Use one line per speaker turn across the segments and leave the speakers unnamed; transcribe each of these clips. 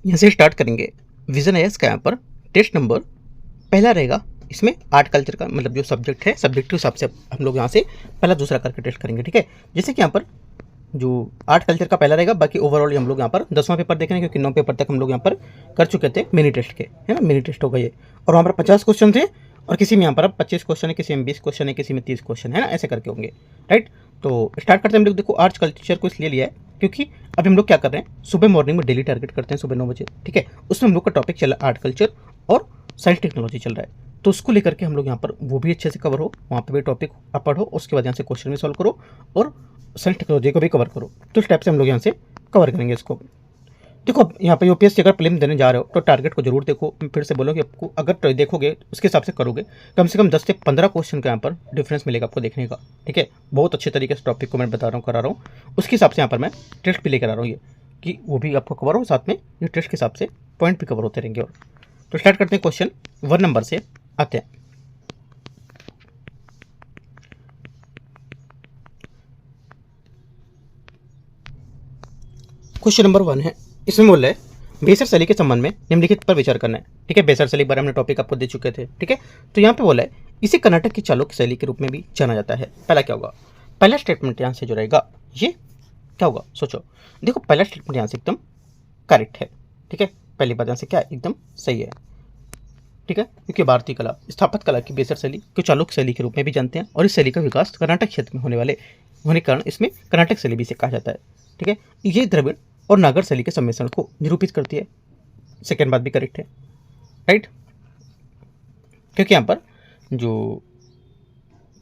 यहाँ से स्टार्ट करेंगे। विजन है इसका, यहाँ पर टेस्ट नंबर पहला रहेगा। इसमें आर्ट कल्चर का मतलब जो सब्जेक्ट है, सब्जेक्ट के हिसाब से हम लोग यहाँ से पहला दूसरा करके टेस्ट करेंगे। ठीक है, जैसे कि यहाँ पर जो आर्ट कल्चर का पहला रहेगा, बाकी ओवरऑल हम लोग यहाँ पर 10वां पेपर देखेंगे, क्योंकि 9 पेपर तक हम लोग यहाँ पर कर चुके थे मिनी टेस्ट के, है ना। मिनी टेस्ट होगा ये, और वहाँ पर 50 क्वेश्चन थे, और किसी में यहाँ पर अब 25 क्वेश्चन है, किसी में 20 क्वेश्चन है, किसी में 30 क्वेश्चन है ना, ऐसे करके होंगे। राइट, तो स्टार्ट करते हैं हम लोग। देखो, आर्ट कल्चर को इसलिए लिया है क्योंकि अभी हम लोग क्या कर रहे हैं, सुबह मॉर्निंग में डेली टारगेट करते हैं सुबह 9 बजे। ठीक है, उसमें हम लोग का टॉपिक चला आर्ट कल्चर और साइंस टेक्नोलॉजी चल रहा है, तो उसको लेकर के हम लोग यहाँ पर वो भी अच्छे से कवर हो, वहाँ पर भी टॉपिक आप पढ़ो, उसके बाद यहाँ से क्वेश्चन भी सॉल्व करो और साइंस टेक्नोलॉजी को भी कवर करो। तो इस टाइप से हम लोग यहाँ से कवर करेंगे इसको। देखो, यहाँ पे यूपीएससी अगर प्रीलिम देने जा रहे हो तो टारगेट को जरूर देखो। मैं फिर से बोलो कि आपको अगर देखोगे उसके हिसाब से करोगे, कम से कम 10 से 15 क्वेश्चन का यहाँ पर डिफरेंस मिलेगा आपको देखने का। ठीक है, बहुत अच्छे तरीके से टॉपिक को मैं बता रहा हूँ, करा रहा हूँ, उसके हिसाब से यहाँ पर मैं टेस्ट भी लेकर आ रहा हूँ, ये कि वो भी आपको कवर हो, साथ में ये टेस्ट के हिसाब से पॉइंट भी कवर होते रहेंगे। और तो स्टार्ट करते हैं, क्वेश्चन 1 नंबर से आते हैं। क्वेश्चन नंबर 1 है, इसमें बोल रहा है बेसर शैली के संबंध में निम्नलिखित पर विचार करना है। ठीक है, बेसर शैली के बारे में टॉपिक आपको दे चुके थे। ठीक है, तो यहाँ पे बोला है इसे कर्नाटक की चालुक्य शैली के रूप में भी जाना जाता है। पहला क्या होगा, पहला स्टेटमेंट यहाँ से जो रहेगा ये क्या होगा, सोचो। देखो, पहला स्टेटमेंट यहाँ से एकदम करेक्ट है। ठीक है, पहली बात यहाँ से क्या एकदम सही है। ठीक है, क्योंकि भारतीय कला स्थापत कला की बेसर शैली को चालुक्य शैली के रूप में भी जानते हैं, और इस शैली का विकास कर्नाटक क्षेत्र में होने के कारण इसमें कर्नाटक शैली भी इसे कहा जाता है। ठीक है, ये द्रविड़ और नागर शैली के सम्मिश्रण को निरूपित करती है। सेकेंड बात भी करेक्ट है। राइट, क्योंकि यहाँ पर जो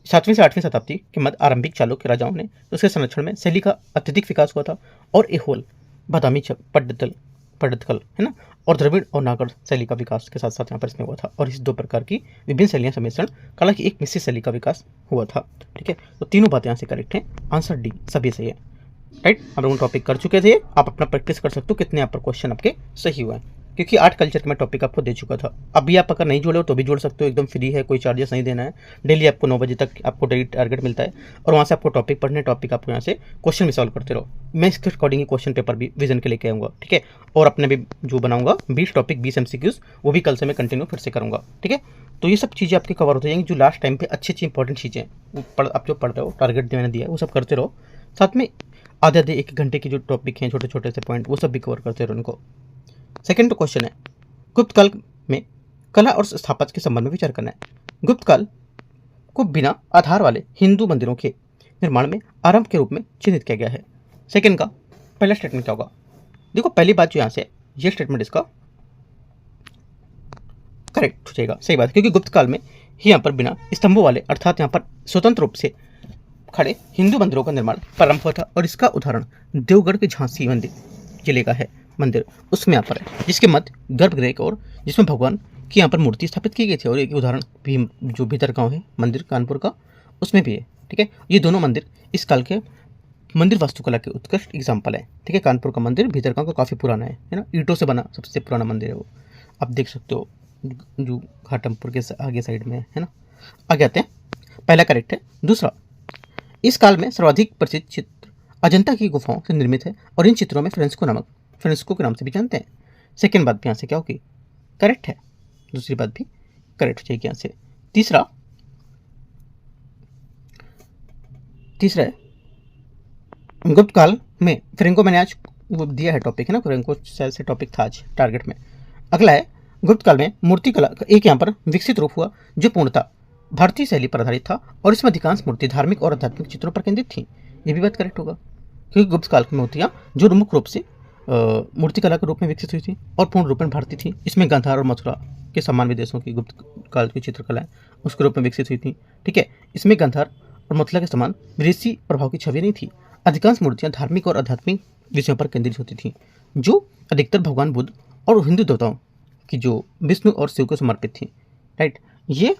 7वीं से 8वीं शताब्दी के मध्य आरंभिक चालुक्य राजाओं ने उसके संरक्षण में शैली का अत्यधिक विकास हुआ था, और एहोल, बादामी पड्डदकल है ना, और द्रविड़ और नागर शैली का विकास के साथ साथ यहाँ पर इसमें हुआ था, और इस 2 प्रकार की विभिन्न शैलियाँ सम्मिश्रण कला की एक मिश्रित शैली का विकास हुआ था। ठीक है, तो तीनों बातें यहाँ से करेक्ट हैं, आंसर डी सभी सही है। राइट, हम लोग टॉपिक कर चुके थे, आप अपना प्रैक्टिस कर सकते हो कितने यहाँ पर क्वेश्चन आपके सही हुए हैं, क्योंकि आर्ट कल्चर का मैं टॉपिक आपको दे चुका था। अभी आप अगर नहीं जुड़े हो तो भी जुड़ सकते हो, एकदम फ्री है, कोई चार्जेस नहीं देना है। डेली आपको 9 बजे तक आपको डेली टारगेट मिलता है, और वहाँ से आपको टॉपिक पढ़ने, टॉपिक आपको यहाँ से क्वेश्चन भी सॉल्व करते रहो। मैं इसके अकॉर्डिंग ही क्वेश्चन पेपर भी विजन के लेके आऊँगा। ठीक है, और अपने भी जो बनाऊंगा 20 टॉपिक 20 MCQs, वो भी कल से मैं कंटिन्यू फिर से करूँगा। ठीक है, तो ये सब चीज़ें आपकी कवर हो जाएंगी, जो लास्ट टाइम पे अच्छी अच्छी इंपॉर्टेंट चीज़ें आप जो पढ़ रहे हो, टारगेट मैंने दिया है वो सब करते रहो, साथ में आधे आधे 1 घंटे की जो टॉपिक हैं, छोटे छोटे से पॉइंट, वो सब भी कवर करते रहो उनको। सेकंड क्वेश्चन है, गुप्त काल में कला और स्थापत्य के संबंध में विचार करना है। गुप्त काल को बिना आधार वाले हिंदू मंदिरों के निर्माण में आरंभ के रूप में चिन्हित किया गया है। सेकंड का पहला स्टेटमेंट क्या होगा, देखो पहली बात जो यहाँ से ये स्टेटमेंट इसका करेक्ट हो जाएगा, सही बात है, क्योंकि गुप्त काल में ही यहाँ पर बिना स्तंभों वाले अर्थात यहाँ पर स्वतंत्र रूप से खड़े हिंदू मंदिरों का निर्माण प्रारंभ हुआ था, और इसका उदाहरण देवगढ़ के झांसी मंदिर जिले का है मंदिर, उसमें यहाँ पर है, जिसके मध्य गर्भगृह की ओर जिसमें भगवान की यहाँ पर मूर्ति स्थापित की गई थी। और एक उदाहरण भी जो भीतरगांव है मंदिर कानपुर का, उसमें भी है। ठीक है, ये दोनों मंदिर इस काल के मंदिर वास्तुकला के उत्कृष्ट एग्जाम्पल है। ठीक है, कानपुर का मंदिर भीतरगांव का काफ़ी पुराना है ना, ईंटों से बना सबसे पुराना मंदिर है वो, आप देख सकते हो जो घाटमपुर के आगे साइड में है ना। आगे आते हैं, पहला करेक्ट है। दूसरा, इस काल में सर्वाधिक प्रसिद्ध चित्र अजंता की गुफाओं से निर्मित है, और इन चित्रों में फ्रेंस्को के नाम से भी जानते हैं। सेकेंड बात भी यहाँ से क्या होगी, करेक्ट है, दूसरी बात भी करेक्ट हो जाएगी यहाँ से। तीसरा है, गुप्त काल में फ्रेंको, मैंने आज वो दिया है टॉपिक है ना, फ्रेंको से टॉपिक था आज टारगेट में। अगला है, गुप्त काल में मूर्ति कला का एक यहाँ पर विकसित रूप हुआ जो पूर्णतः भारतीय शैली पर आधारित था, और इसमें अधिकांश मूर्ति धार्मिक और आध्यात्मिक चित्रों पर केंद्रित थी। ये भी बात करेक्ट होगा, क्योंकि गुप्त काल की मूर्तियाँ जो मुख्य रूप से मूर्ति कला के रूप में विकसित हुई थी और पूर्ण रूप में भारतीय थी। इसमें गांधार और मथुरा के समान विदेशों की गुप्त काल की चित्रकलाएं उसके रूप में विकसित हुई थी। ठीक है, इसमें गांधार और मथुरा के समान विदेशी प्रभाव की छवि नहीं थी। अधिकांश मूर्तियाँ धार्मिक और आध्यात्मिक विषयों पर केंद्रित होती थीं, जो अधिकतर भगवान बुद्ध और हिंदू देवताओं की जो विष्णु और शिव को समर्पित थी। राइट, ये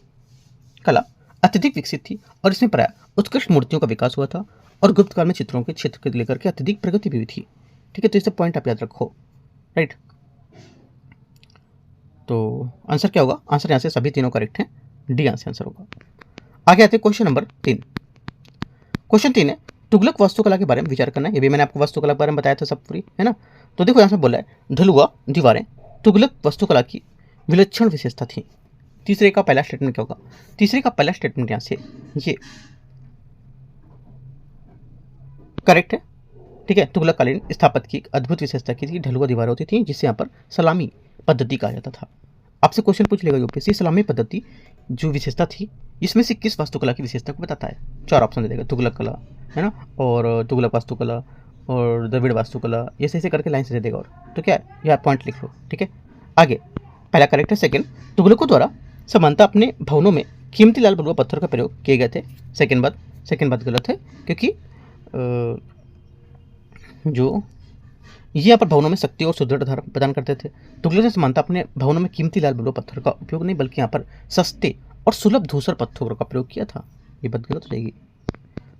कला अत्यधिक विकसित थी, और इसमें प्राय उत्कृष्ट मूर्तियों का विकास हुआ था, और गुप्त काल में चित्रों के क्षेत्र को लेकर के अत्यधिक प्रगति भी हुई थी। ठीक है, तो ये सब पॉइंट आप याद रखो। राइट, तो आंसर क्या होगा, आंसर यहाँ से सभी तीनों करेक्ट हैं, डी यहाँ से आंसर होगा। आगे आते हैं क्वेश्चन नंबर 3। क्वेश्चन 3 है, तुगलक वास्तुकला के बारे में विचार करना है। ये भी मैंने आपको वास्तुकला के बारे में बताया था सब पूरी, है ना। तो देखो यहाँ से बोला है ढलुआ दीवारें तुगलक वास्तुकला की विलक्षण विशेषता थी। तीसरे का पहला स्टेटमेंट क्या होगा? तीसरे का पहला स्टेटमेंट यहाँ से ये करेक्ट है, ठीक है। तुगलकालीन स्थापत्य की एक अद्भुत विशेषता की थी ढलुआ दीवारें होती थी, जिसे यहाँ पर सलामी पद्धति कहा जाता था। आपसे क्वेश्चन पूछ लेगा यूपीएससी, सलामी पद्धति जो विशेषता थी इसमें से किस वास्तुकला की विशेषता को बताता है? 4 ऑप्शन दे देगा, तुगलक कला, है ना, और तुगलक वास्तुकला और द्रविड़ वास्तुकला, ऐसे ऐसे करके लाइन से दे देगा। और तो क्या है, यह पॉइंट लिख लो, ठीक है। आगे पहला करेक्ट है। सेकंड, तुगलकों द्वारा समानता अपने भवनों में कीमती लाल बलुआ पत्थर का प्रयोग किए गए थे। सेकंड बात गलत है, क्योंकि जो ये यहाँ पर भवनों में शक्ति और सुदृढ़ आधार प्रदान करते थे। तुगलक ने समानता अपने भवनों में कीमती लाल बलुआ पत्थर का उपयोग नहीं, बल्कि यहाँ पर सस्ते और सुलभ धूसर पत्थरों का प्रयोग किया था। ये बात गलत हो जाएगी।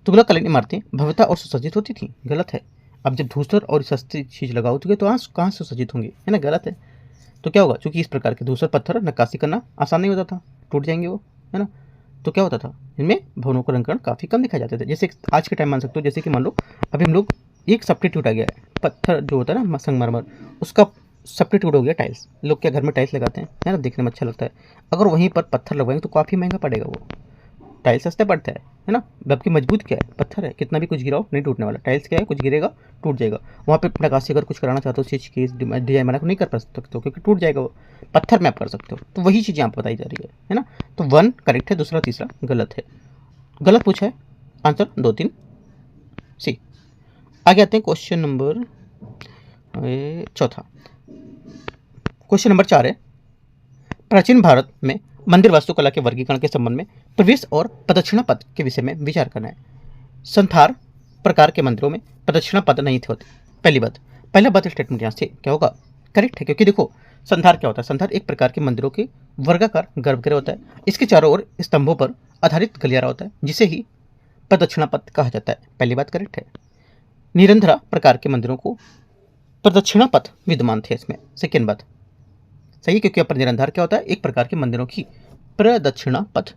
तुगलकालीन इमारतें भव्यता और सुसज्जित होती थी, गलत है। अब जब धूसर और सस्ती चीज लगाओगे तो कहाँ सुसज्जित होंगी, है ना, गलत है। तो क्या होगा, क्योंकि इस प्रकार के धूसर पत्थर नक्काशी करना आसान नहीं होता था, टूट जाएंगे वो, है ना। तो क्या होता था, इनमें भवनों का रंगकरण काफ़ी कम दिखाए जाते थे। जैसे आज के टाइम मान सकते हो, जैसे कि मान लो अभी हम लोग एक सब्स्टिट्यूट आ गया है, पत्थर जो होता है ना संगमरमर, उसका सब्स्टिट्यूट हो गया टाइल्स। लोग क्या घर में टाइल्स लगाते हैं, है ना, देखने में अच्छा लगता है। अगर वहीं पर पत्थर लगवाएंगे तो काफ़ी महंगा पड़ेगा वो। टाइल्स सस्ता पड़ता है ना, जबकि मजबूत क्या है, पत्थर है, कितना भी कुछ गिराओ नहीं टूटने वाला। टाइल्स क्या है, कुछ गिरेगा टूट जाएगा। वहाँ पे नक्काशी अगर कुछ कराना चाहते हो, चीज की डिजाइन बना नहीं कर सकते हो, क्योंकि टूट जाएगा वो। पत्थर में आप कर सकते हो। तो वही चीज़ यहाँ पर बताई जा रही है ना। तो 1 करेक्ट है, दूसरा तीसरा गलत है। गलत पूछा है, आंसर 2 3 सी। आगे आते हैं क्वेश्चन नंबर चौथा। क्वेश्चन नंबर 4 है, प्राचीन भारत में मंदिर वास्तुकला के वर्गीकरण के संबंध में प्रवेश और प्रदक्षिणा पथ के विषय में विचार करना है। संथार प्रकार के मंदिरों में प्रदक्षिणा पथ नहीं थे होते। पहला बात स्टेटमेंट यहाँ से क्या होगा, करेक्ट है, क्योंकि देखो संथार क्या होता है, संथार एक प्रकार के मंदिरों के वर्गाकार गर्भगृह होता है। इसके चारों ओर स्तंभों पर आधारित गलियारा होता है, जिसे ही प्रदक्षिणा पथ कहा जाता है। पहली बात करेक्ट है। निरंधरा प्रकार के मंदिरों को प्रदक्षिणा पथ विद्यमान थे इसमें। सेकेंड बात सही है, क्योंकि पर निरंधार क्या होता है, एक प्रकार के मंदिरों की प्रदक्षिणा पथ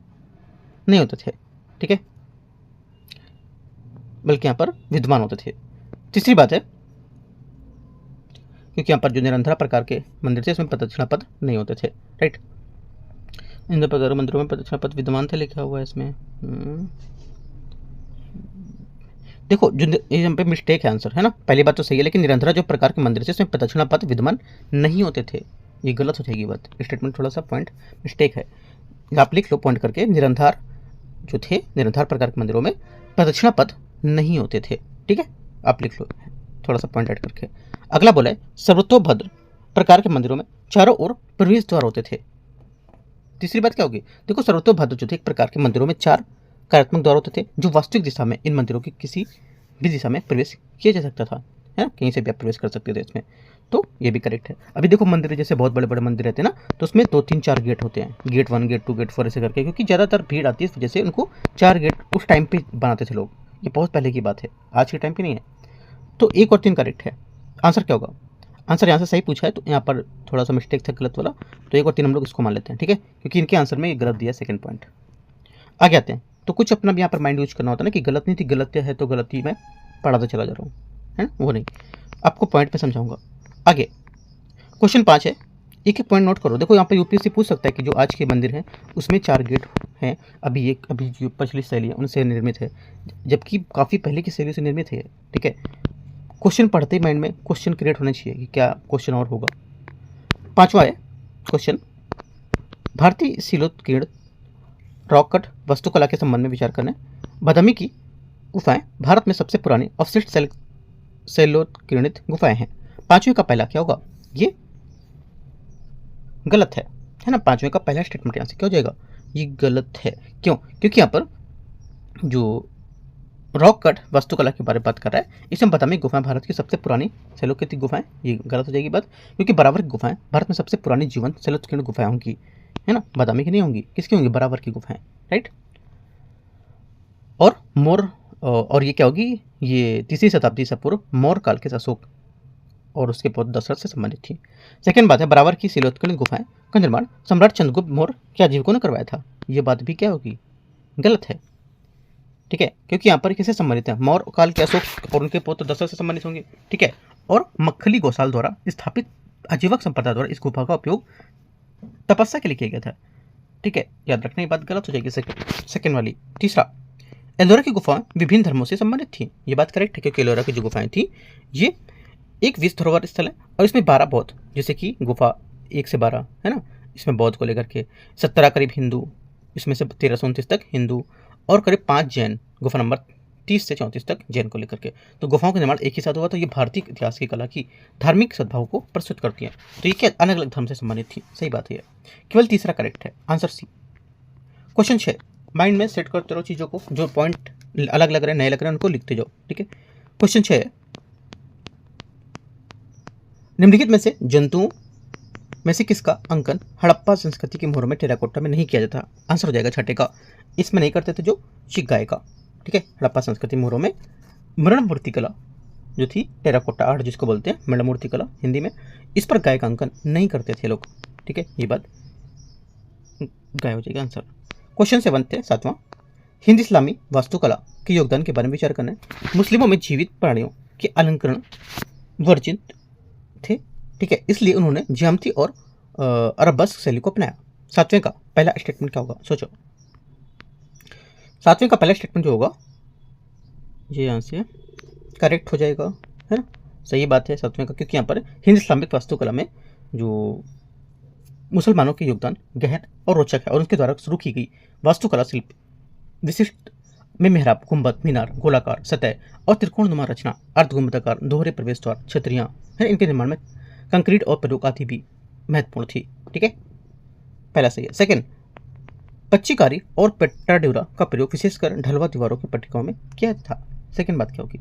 नहीं होते थे, ठीक है, बल्कि यहाँ पर विद्यमान होते थे। तीसरी बात है, क्योंकि यहाँ पर जो निरंधरा प्रकार के मंदिर थे इसमें प्रदक्षिणा पथ नहीं होते थे, राइट। इन दो प्रकार मंदिरों में प्रदक्षिणा पथ विद्यमान थे लिखा हुआ है इसमें। देखो जो यहाँ पे मिस्टेक है आंसर, है ना। पहली बात तो सही है, लेकिन निरंधरा जो प्रकार के मंदिर थे इसमें प्रदक्षिणा पथ विद्यमान नहीं होते थे। ये गलत हो जाएगी बात, स्टेटमेंट थोड़ा सा पॉइंट मिस्टेक है। आप लिख लो पॉइंट करके, निरंधार जो थे, निरंधार प्रकार के मंदिरों में प्रदक्षिणा पथ नहीं होते थे, ठीक है, आप लिख लो थोड़ा सा पॉइंट ऐड करके। अगला बोला है, सर्वतोभद्र प्रकार के मंदिरों में चारों ओर प्रवेश द्वार होते थे। तीसरी बात क्या होगी, देखो सर्वतोभद्र जो थे एक प्रकार के मंदिरों में 4 कार्यात्मक द्वार होते थे, जो वास्तविक दिशा में इन मंदिरों की किसी भी दिशा में प्रवेश किया जा सकता था, है ना, कहीं से भी आप प्रवेश कर सकते थे इसमें। तो ये भी करेक्ट है। अभी देखो मंदिर जैसे बहुत बड़े बड़े मंदिर रहते हैं ना, तो उसमें 2 3 4 गेट होते हैं, गेट 1 गेट 2 गेट 4 ऐसे करके, क्योंकि ज़्यादातर भीड़ आती है, इस वजह से उनको 4 गेट उस टाइम पे बनाते थे लोग। ये बहुत पहले की बात है, आज के टाइम पे नहीं है। तो 1 और 3 करेक्ट है। आंसर क्या होगा, आंसर यहाँ से सही पूछा है, तो यहाँ पर थोड़ा सा मिस्टेक था गलत वाला, तो 1 और 3 हम लोग इसको मान लेते हैं, ठीक है, क्योंकि इनके आंसर में ये गलत दिया सेकंड पॉइंट। आगे आते हैं, तो कुछ अपना भी यहाँ पर माइंड यूज करना होता है ना, कि गलत नहीं थी, गलत है तो गलती मैं पढ़ाता चला जा रहा हूँ, है ना, वो नहीं, आपको पॉइंट पे समझाऊंगा। आगे क्वेश्चन 5 है, एक पॉइंट नोट करो। देखो यहाँ पर यूपीएससी पूछ सकता है कि जो आज के मंदिर हैं उसमें 4 गेट हैं, अभी जो प्रचलित शैली है उनसे निर्मित है, जबकि काफ़ी पहले की शैली से निर्मित है, ठीक है। क्वेश्चन पढ़ते ही माइंड में क्वेश्चन क्रिएट होने चाहिए कि क्या क्वेश्चन और होगा। 5वां है क्वेश्चन, भारतीय शिलोत्कीर्ण रॉक कट वास्तुकला के संबंध में विचार करना है। बादामी की गुफाएं भारत में सबसे पुरानी अवशिष्ट शैलोत्कीर्णित गुफाएं हैं। 5वें का पहला क्या होगा, ये गलत है ना। 5वें का पहला स्टेटमेंट यहाँ से क्या हो जाएगा, ये गलत है। क्यों, क्योंकि यहाँ पर जो रॉक कट वास्तुकला के बारे में बात कर रहा है, इसमें बादामी गुफाएं भारत की सबसे पुरानी शैलोत्कीर्णित गुफाएं, ये गलत हो जाएगी बात, क्योंकि बराबर की गुफाएं भारत में सबसे पुरानी जीवंत शैलोत्कीर्णित गुफाएं होंगी, है ना, बादामी की नहीं होंगी, किसकी होंगी, बराबर की गुफाएं, राइट। और ये क्या होगी, ये 3री शताब्दी से पूर्व मौर्य काल के अशोक और उसके पौध दशरथ से संबंधित थी। सेकेंड बात है, बराबर की शैलोत्कीर्णित गुफाएं का निर्माण सम्राट चंद्रगुप्त मौर्य के आजीविकों ने करवाया था। ये बात भी क्या होगी, गलत है। ठीक है, क्योंकि यहाँ पर किससे संबंधित है, मौर्य काल के अशोक और उनके पुत्र दशरथ से संबंधित होंगे। ठीक है, और मक्खली गोसाल द्वारा स्थापित आजीवक संप्रदाय द्वारा इस गुफा का उपयोग तपस्या के लिए किया गया था। ठीक है, याद रखना, ये बात गलत हो जाएगी सेकंड वाली। तीसरा, एलोरा की गुफाएं विभिन्न धर्मों से संबंधित थी। ये बात करेक्ट है, क्योंकि एलोरा की जो गुफाएं थी ये एक विश्व धरोहर स्थल है और इसमें 12 बौद्ध, जैसे कि गुफा 1 से 12 है ना, इसमें बौद्ध को लेकर के 17 करीब हिंदू, इसमें से 1329 तक हिंदू और करीब 5 जैन, गुफा नंबर 30 से 34 तक जैन को लेकर के। तो गुफाओं का निर्माण एक ही साथ हुआ, तो ये भारतीय इतिहास की कला की धार्मिक सद्भाव को प्रस्तुत करती है। तो ये क्या अलग अलग धर्म से संबंधित थी, सही बात है, केवल तीसरा करेक्ट है, आंसर सी। क्वेश्चन 6, माइंड में सेट करते रहो चीज़ों को, जो पॉइंट अलग लग रहे हैं, नए लग रहे हैं, उनको लिखते जाओ। ठीक है, क्वेश्चन 6 है, निम्नलिखित में से जंतुओं में से किसका अंकन हड़प्पा संस्कृति के मोहरों में टेराकोटा में नहीं किया जाता। आंसर हो जाएगा छठे का, इसमें नहीं करते थे जो गाय का। ठीक है, हड़प्पा संस्कृति मोहरों में मरण मूर्ति कला जो थी, टेराकोटा आर्ट जिसको बोलते हैं, मरण मूर्ति कला हिंदी में, इस पर गाय का अंकन नहीं करते थे लोग। ठीक है, ये बात गाय हो जाएगा आंसर। क्वेश्चन 7 थे, 7वां, हिंद इस्लामी वास्तुकला के योगदान के बारे में विचार करना है। मुस्लिमों में जीवित प्राणियों के अलंकरण वर्जित थे। ठीक है, इसलिए उन्होंने ज्यामिति और अरबस्क शैली को अपनाया। 7वें का पहला स्टेटमेंट क्या होगा, सोचो। 7वें का पहला स्टेटमेंट जो होगा ये यहाँ से करेक्ट हो जाएगा, है ना, सही बात है 7वें का, क्योंकि यहाँ पर हिंद इस्लामिक वास्तुकला में जो मुसलमानों के योगदान गहन और रोचक है और उनके द्वारा शुरू की गई वास्तुकला शिल्प विशिष्ट में मेहराब, गुंबद, मीनार, गोलाकार सतह और त्रिकोणनुमा रचना, अर्धगुंबदाकार, दोहरे प्रवेश द्वार, छतरियां है, इनके निर्माण में कंक्रीट और प्रयोग आदि भी महत्वपूर्ण थी। ठीक है, पहला सही है। सेकंड, पच्चीकारी और पेट्राड्यूरा का प्रयोग विशेषकर ढलवा दीवारों की पट्टिकाओं में किया था। सेकंड बात क्या होगी,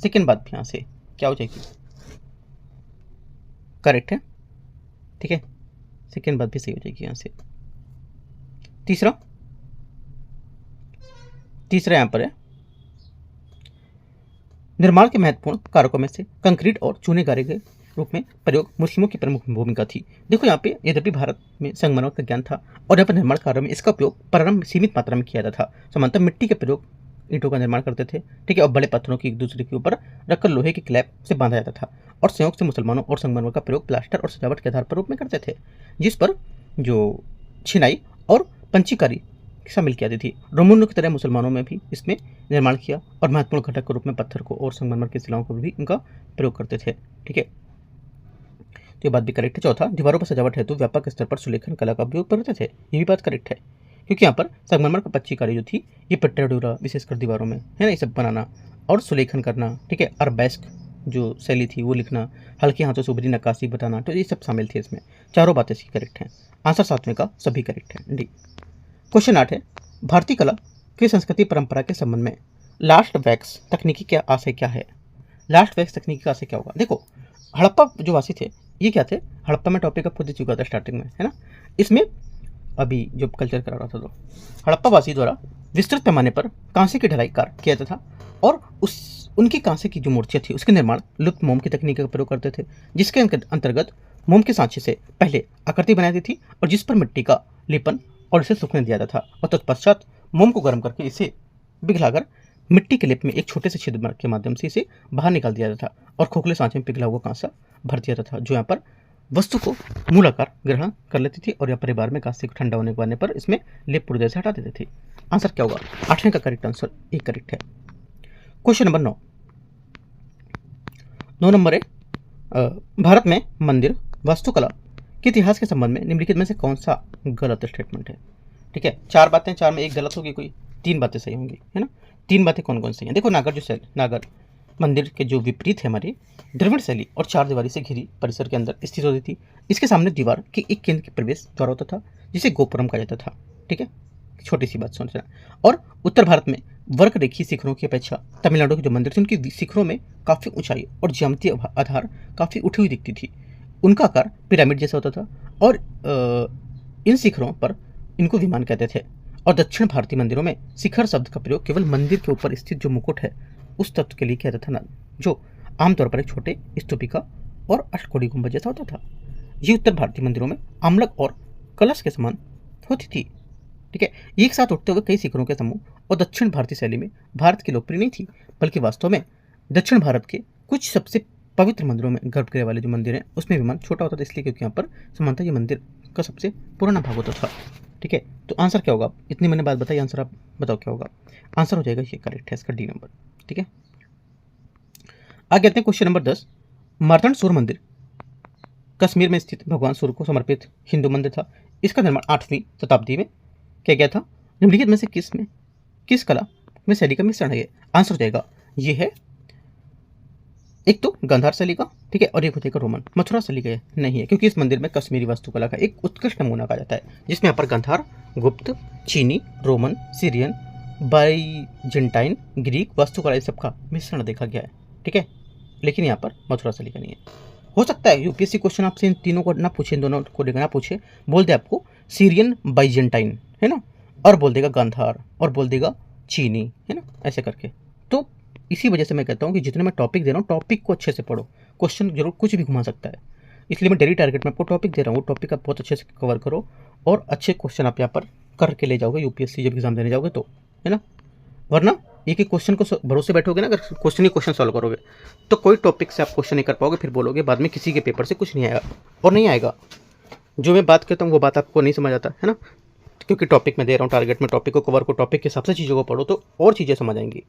सेकंड बात यहाँ से क्या हो जाएगी, करेक्ट है। ठीक है, सेकंड बात भी सही हो जाएगी यहाँ से। तीसरा यहाँ पर है, निर्माण के महत्वपूर्ण कारकों में से कंक्रीट और चूने गारे के रूप में प्रयोग मुस्लिमों की प्रमुख भूमिका थी। देखो यहाँ पे यद्यपि भारत में संगमरमर का ज्ञान था और यहाँ पर निर्माण कार्यों में इसका उपयोग प्रारंभ में सीमित मात्रा में किया जाता था। समांतर मिट्टी के प्रयोग ईंटों का निर्माण करते थे। ठीक है, और बड़े पत्थरों की एक दूसरे के ऊपर रखकर लोहे की क्लैप से बांधा जाता था और संयोग से मुसलमानों और संगमरमर का प्रयोग प्लास्टर और सजावट के आधार पर रूप में करते थे, जिस पर जो छिनाई और पंचीकारी शामिल की जाती थी। रोमनों की तरह मुसलमानों में भी इसमें निर्माण किया और महत्वपूर्ण घटक के रूप में पत्थर को और संगमरमर की शिलाओं को भी इनका प्रयोग करते थे। ठीक है, तो ये बात भी करेक्ट है। चौथा, दीवारों पर सजावट हेतु व्यापक स्तर पर सुलेखन कला का उपयोग करते थे। ये भी बात करेक्ट है, क्योंकि यहाँ पर संगमरमर का पच्चीकारी जो थी ये पेट्राड्यूरा विशेषकर दीवारों में है ना, ये सब बनाना और सुलेखन करना। ठीक है, अरबैस्क जो शैली थी वो लिखना, हल्के हाथों से उभरी नक्काशी बताना, तो ये सब शामिल थे इसमें। चारों बातें इसकी करेक्ट हैं। आंसर 7वें का सभी करेक्ट है, डी। क्वेश्चन 8 है, भारतीय कला की संस्कृति परंपरा के संबंध में लास्ट वैक्स तकनीकी क्या आशय क्या है। लास्ट वैक्स तकनीकी का आशय क्या होगा, देखो हड़प्पा जो वासी थे ये क्या थे, हड़प्पा में टॉपिक अब खुद ही चुका था स्टार्टिंग में, है ना, इसमें अभी जो कल्चर करा रहा था तो हड़प्पा वासी द्वारा विस्तृत पैमाने पर कांसे की ढलाई कार्य किया जाता था और उनकी कांसे की जो मूर्तियाँ थी उसके निर्माण लुप्त मोम की तकनीक का प्रयोग करते थे, जिसके अंतर्गत मोम के सांचे से पहले आकृति बनाई जाती थी और जिस पर मिट्टी का लेपन और इसे सूखने दिया जाता था और तत्पश्चात मोम को गर्म करके इसे पिघलाकर मिट्टी के लेप में एक छोटे से छेद के माध्यम से इसे बाहर निकाल दिया जाता था और खोखले सांचे में पिघला हुआ कांसा भर दिया जाता था, जो यहाँ पर वस्तु को मूलाकार ग्रहण कर लेती थी और यहाँ परिवार में कांसे को ठंडा होने के बाद पर इसमें लेप पूरी तरह से हटा देते थे। आंसर क्या होगा, 8वें का करेक्ट आंसर एक करेक्ट है। क्वेश्चन नंबर 9 नंबर है, भारत में मंदिर वास्तुकला के इतिहास के संबंध में निम्नलिखित में से कौन सा गलत स्टेटमेंट है। ठीक है, 4 बातें, 4 में एक गलत होगी, कोई 3 बातें सही होंगी, है ना। 3 बातें कौन कौन सी हैं, देखो नागर मंदिर के जो विपरीत है हमारी द्रविड़ शैली और 4 दीवारी से घिरी परिसर के अंदर स्थित होती थी। इसके सामने दीवार के एक केंद्र के प्रवेश द्वार होता था जिसे गोपुरम कहा जाता था। ठीक है, छोटी सी बात समझना। और उत्तर भारत में वर्ग रेखीय शिखरों की अपेक्षा तमिलनाडु के जो मंदिर थे उनकी शिखरों में काफ़ी ऊंचाई और ज्यामितीय आधार काफ़ी उठी हुई दिखती थी। उनका आकार पिरामिड जैसा होता था और इन शिखरों पर इनको विमान कहते थे। और दक्षिण भारतीय मंदिरों में शिखर शब्द का प्रयोग केवल मंदिर के ऊपर स्थित जो मुकुट है उस तत्व के लिए किया जाता था, जो आमतौर पर एक छोटे स्तूपिका और अष्टकोणीय गुंबद जैसा होता था। ये उत्तर भारतीय मंदिरों में आमलक और कलश के समान होती थी। ठीक है, एक साथ उठते हुए कई शिखरों के समूह और दक्षिण भारतीय शैली में भारत की लोकप्रिय नहीं थी, बल्कि वास्तव में दक्षिण भारत के कुछ सबसे पवित्र मंदिरों में गर्भगृह वाले जो मंदिर हैं उसमें विमान छोटा होता था, इसलिए क्योंकि यहाँ पर समानता ये मंदिर का सबसे पुराना भाग होता था। ठीक है, तो आंसर क्या होगा? इतनी मैंने बात बताई, आंसर आप बताओ क्या होगा? आंसर हो जाएगा ये करेक्ट है इसका डी नंबर। ठीक है, आगे आते हैं क्वेश्चन नंबर 10। मार्तंड सूर्य मंदिर कश्मीर में स्थित भगवान सूर्य को समर्पित हिंदू मंदिर था। इसका निर्माण 8वीं शताब्दी में किया गया था। निम्नलिखित में से किस कला में शैली का मिश्रण है? ये आंसर हो जाएगा ये है एक तो गांधार शैली का, ठीक है, और एक हो जाएगा रोमन। मथुरा शैली का नहीं है, क्योंकि इस मंदिर में कश्मीरी वास्तुकला का एक उत्कृष्ट नमूना कहा जाता है, जिसमें यहाँ पर गांधार, गुप्त, चीनी, रोमन, सीरियन, बाइजेंटाइन, ग्रीक वास्तुकला इस सबका मिश्रण देखा गया है। ठीक है, लेकिन यहाँ पर मथुरा शैली का नहीं है। हो सकता है यूपीएससी क्वेश्चन आपसे इन तीनों को ना पूछे, इन दोनों को ना पूछे, बोल दे आपको सीरियन बाइजेंटाइन, है ना, और बोल देगा गांधार, और बोल देगा चीनी, है ना, ऐसे करके। तो इसी वजह से मैं कहता हूँ कि जितने मैं टॉपिक दे रहा हूँ टॉपिक को अच्छे से पढ़ो, क्वेश्चन जरूर कुछ भी घुमा सकता है, इसलिए मैं डेली टारगेट में आपको टॉपिक दे रहा हूँ, वो टॉपिक आप बहुत अच्छे से कवर करो और अच्छे क्वेश्चन आप यहाँ पर करके ले जाओगे यूपीएससी जब एग्जाम देने जाओगे तो, है ना। वरना एक एक क्वेश्चन को भरोसे बैठोगे ना, अगर क्वेश्चन ही क्वेश्चन सॉल्व करोगे तो कोई टॉपिक से आप क्वेश्चन नहीं कर पाओगे, फिर बोलोगे बाद में किसी के पेपर से कुछ नहीं आएगा, और नहीं आएगा। जो मैं बात करता हूँ वो बात आपको नहीं समझ आता है ना, क्योंकि टॉपिक में दे रहा हूँ टारगेट में, टॉपिक को कवर को, टॉपिक के हिसाब से चीज़ों को पढ़ो तो और चीज़ें समझ आएंगी,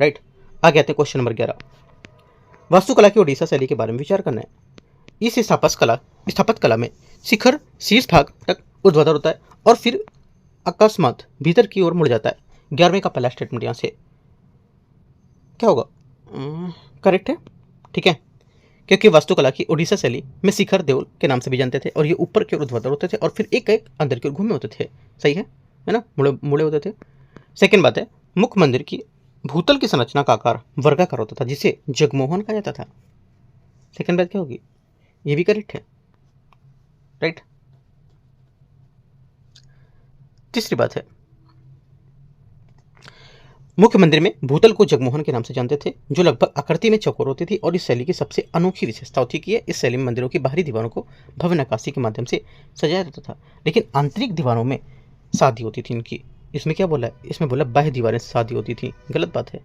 राइट। आगे आते हैं क्वेश्चन नंबर 11। वास्तुकला की ओडिशा शैली के बारे में विचार करना है। इस स्थापत्य कला में शिखर शीर्ष भाग तक ऊर्ध्वाधर होता है और फिर अकस्मात भीतर की ओर मुड़ जाता है। 11वें का पहला स्टेटमेंट यहाँ से क्या होगा? करेक्ट है, ठीक है, क्योंकि वास्तुकला की ओडिशा शैली में शिखर देवल के नाम से भी जानते थे, और ये ऊपर की ओर ऊर्ध्वाधर होते थे और फिर एक एक अंदर की ओर घूमे होते थे। सही है ना, मुड़े होते थे। सेकेंड बात है, मुख्य मंदिर की भूतल की संरचना का आकार वर्गाकार होता था, जिसे जगमोहन कहा जाता था। सेकेंड बात क्या होगी? ये भी करेक्ट है, राइट। तीसरी बात है, मुख्य मंदिर में भूतल को जगमोहन के नाम से जानते थे, जो लगभग आकृति में चौकोर होती थी, और इस शैली की सबसे अनोखी विशेषता होती कि इस शैली में मंदिरों की बाहरी दीवारों को भव्य नक्काशी के माध्यम से सजाया जाता था, लेकिन आंतरिक दीवारों में सादी होती थी इनकी। इसमें क्या बोला है? इसमें बोला बाह्य दीवारें सादी होती थी, गलत बात है।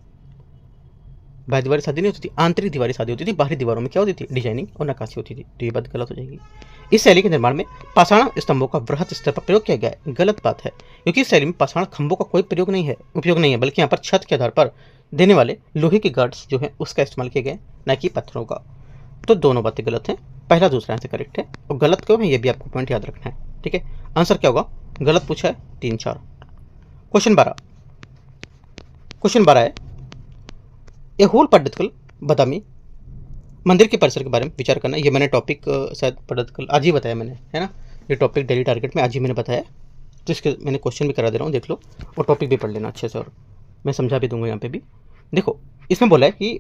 बाह्य दीवारें शादी नहीं होती थी, आंतरिक दीवारें शादी होती थी। बाहरी दीवारों में क्या होती थी? डिजाइनिंग और नक्काशी होती थी, तो ये बात गलत हो जाएगी। इस शैली के निर्माण में पाषाण स्तंभों का वृहत स्तर पर प्रयोग किया गया है, गलत बात है, क्योंकि इस शैली में पाषाण खंभों का कोई उपयोग नहीं है, बल्कि यहाँ पर छत के आधार पर देने वाले लोहे के गार्ड्स जो है उसका इस्तेमाल किया गया है, न कि पत्थरों का। तो दोनों बातें गलत हैं, पहला दूसरा आंसर करेक्ट है, और गलत क्यों है ये भी आपको पॉइंट याद रखना है, ठीक है। आंसर क्या होगा? गलत पूछा है 3 4। क्वेश्चन 12 है, एहोल पड्डतकल बादामी मंदिर के परिसर के बारे में विचार करना। ये मैंने टॉपिक शायद पड्डतकल आज ही बताया मैंने, है ना, ये टॉपिक डेली टारगेट में आज ही मैंने बताया, तो इसके मैंने क्वेश्चन भी करा दे रहा हूँ, देख लो, और टॉपिक भी पढ़ लेना अच्छे से, और मैं समझा भी दूंगा यहाँ पे भी। देखो इसमें बोला है कि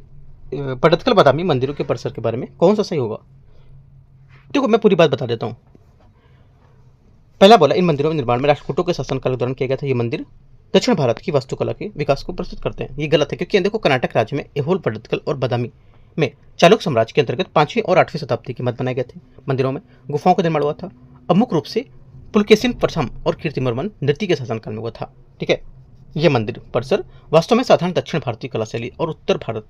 पड्डतकल बादामी मंदिरों के परिसर के बारे में कौन सा सही होगा। देखो मैं पूरी बात बता देता हूँ। पहला बोला, इन मंदिरों में निर्माण में राष्ट्रकूटों के शासनकाल के दौरान किया गया था। ये मंदिर दक्षिण भारत की वास्तुकला के विकास को प्रस्तुत करते हैं। ये गलत है, क्योंकि देखो कर्नाटक राज्य में एहोल पड्डतकल और बादामी में चालुक्य साम्राज्य के अंतर्गत 5वीं और 8वीं शताब्दी के मध्य बनाए गए थे। मंदिरों में गुफाओं का निर्माण हुआ था, अब मुख्य रूप से पुलकेशिन प्रथम और कीर्तिवर्मन द्वितीय के शासनकाल में हुआ था, ठीक है। यह मंदिर परिसर वास्तव में साधारण दक्षिण भारतीय कला शैली और उत्तर भारत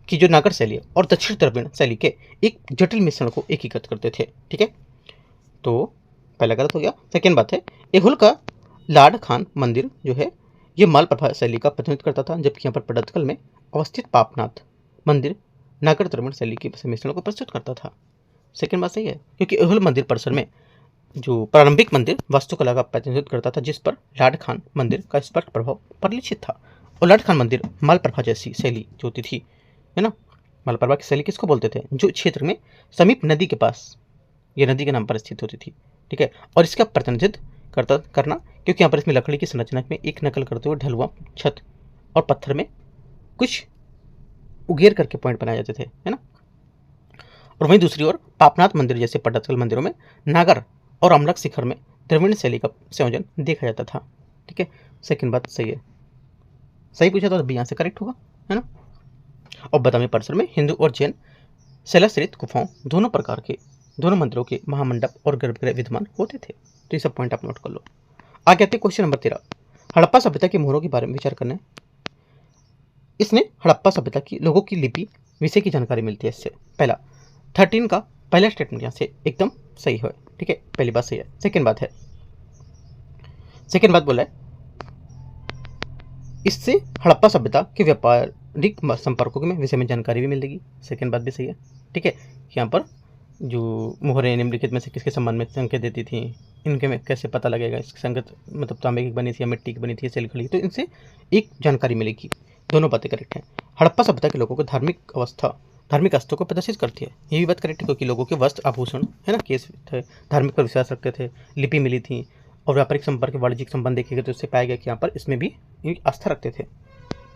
की जो नागर शैली है और दक्षिण द्रविड़ शैली के एक जटिल मिश्रण को एकीकृत करते थे, ठीक है। तो पहला गलत हो गया। सेकेंड बात है, एहोल का लाड खान मंदिर जो है ये मालप्रभा शैली का प्रतिनिधित्व करता था, जबकि यहाँ पर पड्डतकल में अवस्थित पापनाथ मंदिर नागर द्रविड़ शैली के मिश्रण को प्रस्तुत करता था। सेकेंड बात सही है, क्योंकि एहोल मंदिर परिसर में जो प्रारंभिक मंदिर वास्तुकला का प्रतिनिधित्व करता था, जिस पर लाड खान मंदिर का स्पष्ट प्रभाव परिलक्षित था, और लाड खान मंदिर मालप्रभा जैसी शैली जो होती थी, है ना, मालप्रभा की शैली किसको बोलते थे? जो क्षेत्र में समीप नदी के पास, ये नदी के नाम पर स्थित होती थी, ठीक है। और इसका प्रतिनिधित्व करना, क्योंकि यहाँ पर इसमें लकड़ी की संरचना में एक नकल करते हुए ढलुआ छत और पत्थर में कुछ उगेर करके पॉइंट बनाए जाते थे, है ना। और वहीं दूसरी ओर पापनाथ मंदिर जैसे पड्डतकल मंदिरों में नागर और अम्लक शिखर में द्रविड़ शैली का संयोजन देखा जाता था, ठीक है। सेकंड बात सही है, सही पूछा तो अभी यहाँ से करेक्ट होगा, है ना। और बादामी परिसर में हिंदू और जैन शैलाश्रित गुफाओं दोनों प्रकार के दोनों मंदिरों के महामंडप और गर्भगृह विद्यमान होते थे। तो ये सब पॉइंट आप नोट कर लो। आगे आते क्वेश्चन नंबर 13। हड़प्पा सभ्यता के मोहरों के बारे में विचार करना है। इसने हड़प्पा सभ्यता की लोगों की लिपि विषय की जानकारी मिलती है इससे। पहला 13 का पहला स्टेटमेंट यहाँ से एकदम सही है, ठीक है, पहली बात सही है। सेकेंड बात बोला है इससे हड़प्पा सभ्यता के व्यापारिक संपर्कों के विषय में जानकारी भी मिलेगी। सेकेंड बात भी सही है, ठीक है। यहाँ पर जो मोहरें निम्नलिखित में से किसके संबंध में संकेत देती थी, इनके में कैसे पता लगेगा इसकी संगत मतलब तांबे की बनी थी या मिट्टी की बनी थी, सेल खड़ी, तो इनसे एक जानकारी मिलेगी। दोनों बातें करेक्ट हैं। हड़प्पा सभ्यता के लोगों को धार्मिक आस्थाओं को प्रदर्शित करती है, ये भी बात करेक्ट है, क्योंकि लोगों के वस्त्र आभूषण है ना केस थे, धार्मिक पर विश्वास रखते थे, लिपि मिली थी और व्यापारिक संपर्क वाणिज्यिक संबंध देखे गए तो उससे पाया गया कि यहाँ पर इसमें भी आस्था रखते थे।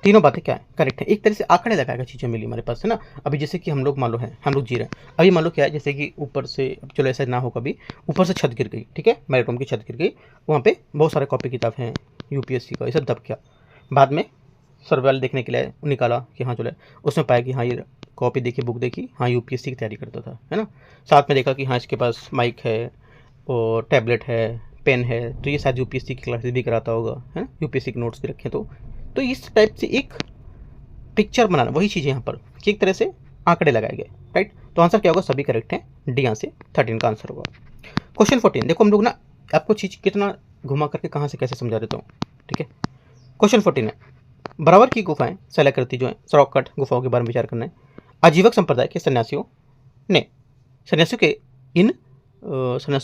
तीनों बातें क्या है करेक्ट है। एक तरह से आंकड़े लगाएगा चीज़ें मिली हमारे पास है ना। अभी जैसे कि हम लोग मान लो हैं, हम लोग जी रहे हैं, अभी मान लो क्या है जैसे कि ऊपर से, चलो ऐसा ना हो कभी, ऊपर से छत गिर गई, ठीक है, मेरे रूम की छत गिर गई, वहाँ पे बहुत सारे कॉपी किताब हैं यूपीएससी का, ये सब दब गया। बाद में सर्वेल देखने के लिए निकाला कि हाँ चलो, उसमें पाया कि हाँ ये कॉपी देखी, बुक देखी, हाँ यूपीएससी की तैयारी करता था है ना। साथ में देखा कि हाँ इसके पास माइक है और टैबलेट है, पेन है, तो ये शायद यूपीएससी की क्लासेस भी कराता होगा है ना, यूपीएससी के नोट्स भी रखे। तो इस टाइप से एक पिक्चर बनाना, वही चीज़ यहाँ पर कि एक तरह से आंकड़े लगाए गए, राइट। तो आंसर क्या होगा, सभी करेक्ट हैं, डी यहाँ से 13 का आंसर होगा। क्वेश्चन 14 देखो, हम लोग ना आपको चीज़ कितना घुमा करके कहाँ से कैसे समझा देता हूँ, ठीक है। क्वेश्चन 14 है, बराबर की गुफाएं शैलाकृति जो है सड़क कट गुफाओं के बारे में विचार करना है। आजीवक संप्रदाय के सन्यासियों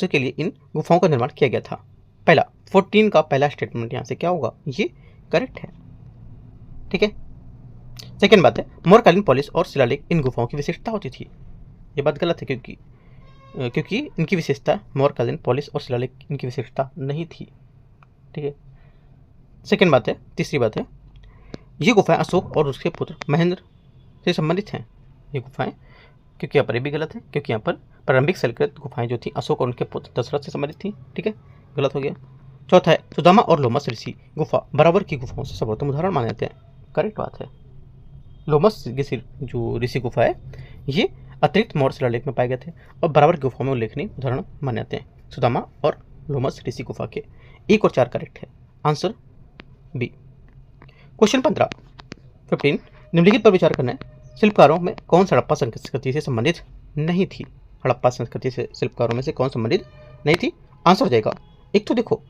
के लिए इन गुफाओं का निर्माण किया गया था। पहला 14 का पहला स्टेटमेंट यहाँ से क्या होगा, ये करेक्ट है, ठीक है। सेकेंड बात है, मोरकालीन पॉलिश और शिलालेख इन गुफाओं की विशेषता होती थी, ये बात गलत है, क्योंकि इनकी विशेषता मोरकालीन पॉलिश और शिलालेख इनकी विशेषता नहीं थी, ठीक है। सेकेंड बात है, तीसरी बात है, ये गुफाएं अशोक और उसके पुत्र महेंद्र से संबंधित हैं, ये गुफाएं, क्योंकि यहाँ पर ये भी गलत है, क्योंकि यहाँ पर प्रारंभिक शैलकृत गुफाएं जो थी अशोक और उनके पुत्र दशरथ से संबंधित थी, ठीक है, गलत हो गया। चौथा है, सुदामा और लोमस ऋषि गुफा बराबर की गुफाओं से सर्वोत्तम उदाहरण माने जाते हैं, करेक्ट बात है। लोमस जो ऋषि गुफा है ये अतिरिक्त मौर्य शिलालेख में पाए गए थे और बराबर की गुफाओं में उल्लेखनीय उदाहरण माने जाते हैं, सुदामा और लोमस ऋषि गुफा के। 1 और 4 करेक्ट है, आंसर बी। क्वेश्चन 15 निम्नलिखित पर विचार करना है, शिल्पकारों में कौन सा हड़प्पा संस्कृति से संबंधित नहीं थी, हड़प्पा संस्कृति से शिल्पकारों में से कौन संबंधित नहीं थी, आंसर हो जाएगा। एक तो देखो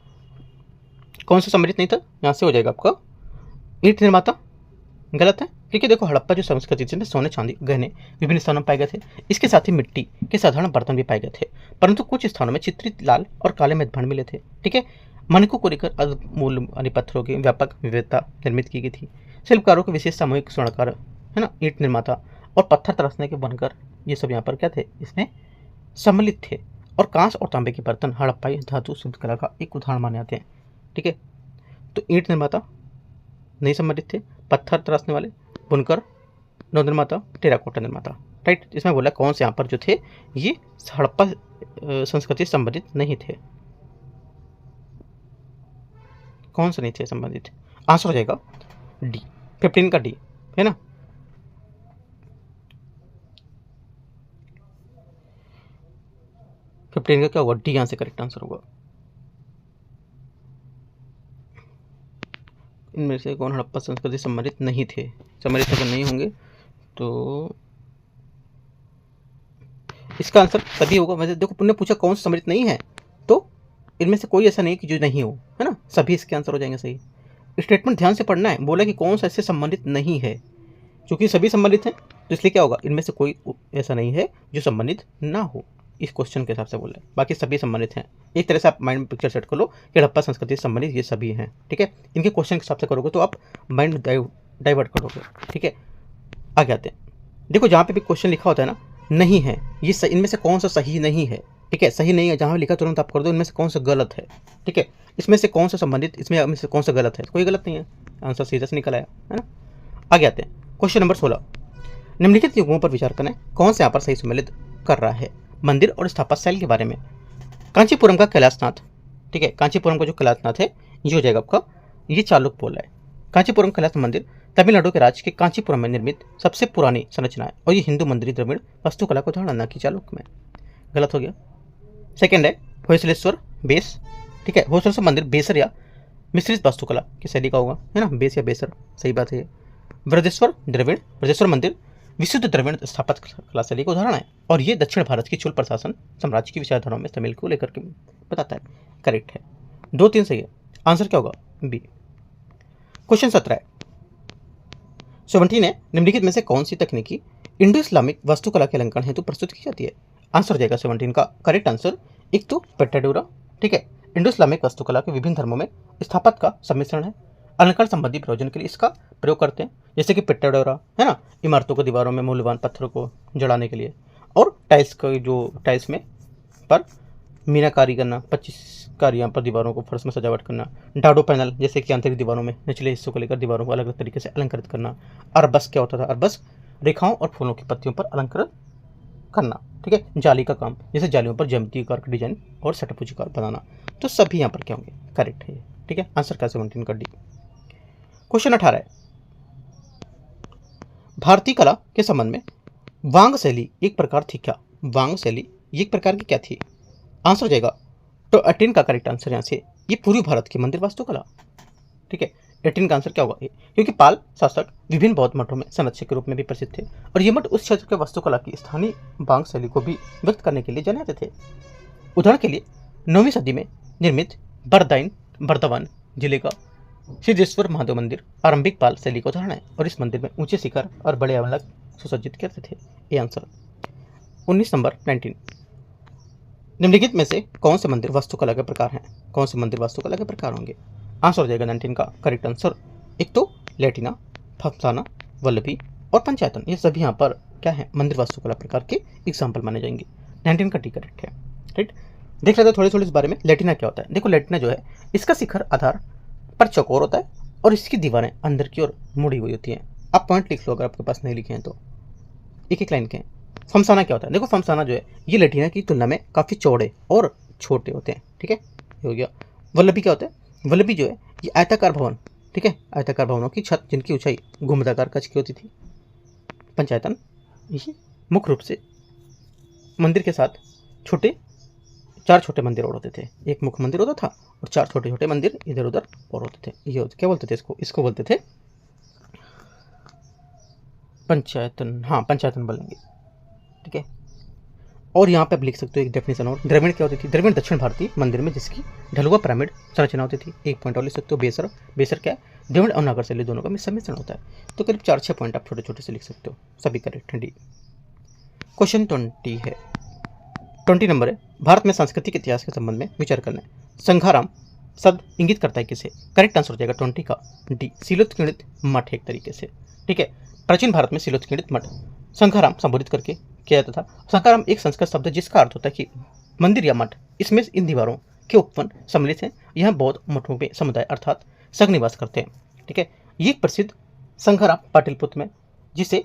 कौन सा संबंधित नहीं था, यहाँ से हो जाएगा आपका ईंट निर्माता, गलत है, क्योंकि देखो हड़प्पा जो संस्कृति थी सोने चांदी गहने विभिन्न स्थानों में पाए गए थे, इसके साथ ही मिट्टी के साधारण बर्तन भी पाए गए थे, परंतु कुछ स्थानों में चित्रित लाल और काले मेदभंड मिले थे, ठीक है। मानकों को लेकर अमूल्य पत्थरों की व्यापक विविधता निर्मित की गई थी। शिल्पकारों के विशेष सामूहिक स्वर्णकार है ना, ईंट निर्माता और पत्थर तरसने के बनकर ये सब यहाँ पर क्या थे, इसमें सम्मिलित थे। और कांस और तांबे के बर्तन हड़प्पाई धातु शुद्ध कला का एक उदाहरण माने जाते हैं, ठीक है। तो ईंट निर्माता नहीं संबंधित थे, पत्थर तराशने वाले, बुनकर, नव निर्माता, टेराकोटा निर्माता, राइट। इसमें बोला कौन से यहाँ पर जो थे ये हड़प्पा संस्कृति से संबंधित नहीं थे, कौन से नहीं थे संबंधित, आंसर हो जाएगा डी, 15 का डी है ना। का क्या होगा, डी यहाँ से करेक्ट आंसर होगा। इनमें से कौन हड़प्पा संस्कृति सम्मिलित नहीं थे, सम्मिलित अगर नहीं होंगे तो इसका आंसर तभी होगा। वैसे देखो तुमने पूछा कौन सा सम्मिलित नहीं है, तो इनमें से कोई ऐसा नहीं कि जो नहीं हो, है ना, सभी इसके आंसर हो जाएंगे सही। स्टेटमेंट ध्यान से पढ़ना है, बोला कि कौन सा इससे संबंधित नहीं है, क्योंकि सभी संबंधित हैं तो इसलिए क्या होगा, इनमें से कोई ऐसा नहीं है जो संबंधित ना हो, इस क्वेश्चन के हिसाब से बोल रहे हैं, बाकी सभी संबंधित हैं। एक तरह से आप माइंड में पिक्चर सेट कर लो कि हड़प्पा संस्कृति से संबंधित ये सभी हैं, ठीक है। इनके क्वेश्चन के हिसाब से करोगे तो आप माइंड डाइवर्ट करोगे, ठीक है। आगे आते हैं, देखो जहाँ पे भी क्वेश्चन लिखा होता है ना नहीं है, ये इनमें से कौन सा सही नहीं है, ठीक है, सही नहीं है जहाँ लिखा तुरंत आप कर दो इनमें से कौन सा गलत है, ठीक है। इसमें से कौन सा संबंधित, इसमें से कौन सा गलत है, कोई गलत नहीं है, आंसर सीधा से निकल आया, है ना। आगे आते हैं, क्वेश्चन नंबर 16 निम्नलिखित युगों पर विचार करना है, कौन से यहाँ पर सही सम्मिलित कर रहा है मंदिर और स्थापत्य शैली के बारे में। कांचीपुरम का कैलाशनाथ, ठीक है, कांचीपुरम का जो कैलाशनाथ है ये हो जाएगा आपका, ये चालुक्य बोल रहा है। कांचीपुरम कैलाश मंदिर तमिलनाडु के राज्य के कांचीपुरम में निर्मित सबसे पुरानी संरचना है और ये हिंदू मंदिर द्रविड़ वास्तुकला को उदाहरण न कि चालुक्य में, गलत हो गया। सेकेंड है होयसलेश्वर बेस, ठीक है, होयसलेश्वर मंदिर बेसर या मिश्रित वास्तुकला की शैली का होगा, है ना, बेस या बेसर, सही बात है। बृहदेश्वर द्रविड़, बृहदेश्वर मंदिर विशुद्ध द्रविड़ स्थापत्य कला शैली का उदाहरण है और ये दक्षिण भारत की चोल प्रशासन साम्राज्य की विचारधाराओं में तमिल को लेकर के बताता है। करेक्ट है, 2-3 सही है। आंसर क्या होगा? बी। क्वेश्चन 17 है, निम्नलिखित में से कौन सी तकनीकी इंडो इस्लामिक वास्तुकला के अलंकरण हेतु प्रस्तुत की जाती है? आंसर हो जाएगा 17 का करेक्ट आंसर एक तो पेट्राडोरा, ठीक है, इंडो इस्लामिक वास्तुकला के विभिन्न धर्मों में स्थापत्य का सम्मिश्रण है। अलंकरण संबंधी प्रयोजन के लिए इसका प्रयोग करते हैं, जैसे कि पेट्राडोरा, है ना, इमारतों को दीवारों में मूल्यवान पत्थरों को जड़ाने के लिए, और टाइल्स का जो टाइल्स में पर मीनाकारी करना, 25 कारियाँ पर दीवारों को फर्श में सजावट करना, डाडो पैनल जैसे कि आंतरिक दीवारों में निचले हिस्सों को लेकर दीवारों को अलग अलग तरीके से अलंकृत करना। अरबस क्या होता था? अरबस रेखाओं और फूलों की पत्तियों पर अलंकृत करना, ठीक है। जाली का काम, जैसे जालियों पर ज्यामितीय आकार का डिजाइन और षटभुज आकार बनाना। तो सभी यहाँ पर क्या होंगे? करेक्ट है, ठीक है। आंसर का 17 का डी। क्वेश्चन 18 है, भारतीय कला के संबंध में वांग शैली एक प्रकार थी क्या? वांग शैली ये एक प्रकार की क्या थी? आंसर हो जाएगा तो 18 का करेक्ट आंसर यहाँ से ये पूर्वी भारत की मंदिर वास्तुकला, ठीक है। 18 का आंसर क्या होगा? क्योंकि पाल शासक विभिन्न बौद्ध मठों में संरक्षक के रूप में भी प्रसिद्ध थे और ये मठ उस क्षेत्र के वास्तुकला की स्थानीय वांग शैली को भी व्यक्त करने के लिए जाने जाते थे। उदाहरण के लिए 9वीं सदी में निर्मित बर्दवान जिले का सिद्धेश्वर महादेव मंदिर आरंभिक पाल शैली का उदाहरण है और इस मंदिर में ऊंचे शिखर और बड़े अलग सुसज्जित करते थे। ये आंसर 19 नंबर 19। निम्नलिखित में से कौन से मंदिर वास्तुकला के प्रकार हैं? कौन से मंदिर वास्तुकला के प्रकार होंगे? आंसर हो जाएगा 19 का करेक्ट आंसर एक तो लैटिना, फमसाना, वल्लभी और पंचायतन। ये सभी यहाँ पर क्या है? मंदिर वास्तुकला प्रकार के एग्जाम्पल माने जाएंगे। 19 का टी करेक्ट है, राइट। देख लेते हैं थोड़े थोड़े इस बारे में। लैटिना क्या होता है? देखो, लैटिना जो है इसका शिखर आधार पर चौकोर होता है और इसकी दीवारें अंदर की ओर मुड़ी हुई होती हैं। आप पॉइंट लिख लो अगर आपके पास नहीं लिखे हैं तो, एक एक लाइन के हैं। फमसाना क्या होता है? देखो, फमसाना जो है ये लैटिना की तुलना में काफ़ी चौड़े और छोटे होते हैं, ठीक है, ये हो गया। वल्लभी क्या होता है? वल्लभी जो है ये आयताकार भवन, ठीक है, आयताकार भवनों की छत जिनकी ऊंचाई गुंबदाकार कक्ष की होती थी। पंचायतन ये मुख्य रूप से मंदिर के साथ चार छोटे मंदिर और होते थे। एक मुख्य मंदिर होता था और 4 छोटे छोटे मंदिर इधर उधर और होते थे। ये क्या बोलते थे इसको बोलते थे पंचायतन। हाँ, पंचायतन बोलेंगे, ठीक है। और यहाँ पे आप लिख सकते हो एक डेफिनेशन और, द्रविड़ क्या होती थी? द्रविड़ दक्षिण भारतीय मंदिर में जिसकी ढलुआ पिरामिड संरचना होती थी। एक पॉइंट और लिख सकते हो बेसर क्या है? द्रविड़ और नागर शैली दोनों का सम्मिश्रण होता है। तो करीब 4-6 पॉइंट आप छोटे छोटे से लिख सकते हो, सभी करेक्ट है डी। क्वेश्चन 20 है, 20 नंबर है, भारत में सांस्कृतिक इतिहास के संबंध में विचार करना है। संघाराम शब्द इंगित करता है किसे? करेक्ट आंसर हो जाएगा 20 का डी, शिलोत्कीर्णित मठ एक तरीके से, ठीक है। प्राचीन भारत में शिलोत्कीर्णित मठ संघाराम संबोधित करके किया जाता था। संघाराम एक संस्कृत शब्द है जिसका अर्थ होता है कि मंदिर या मठ। इसमें इन दीवारों के उपवन सम्मिलित हैं। यहाँ बौद्ध मठों में समुदाय अर्थात संघ निवास करते हैं, ठीक है। ये एक प्रसिद्ध संघाराम पाटलिपुत्र में, जिसे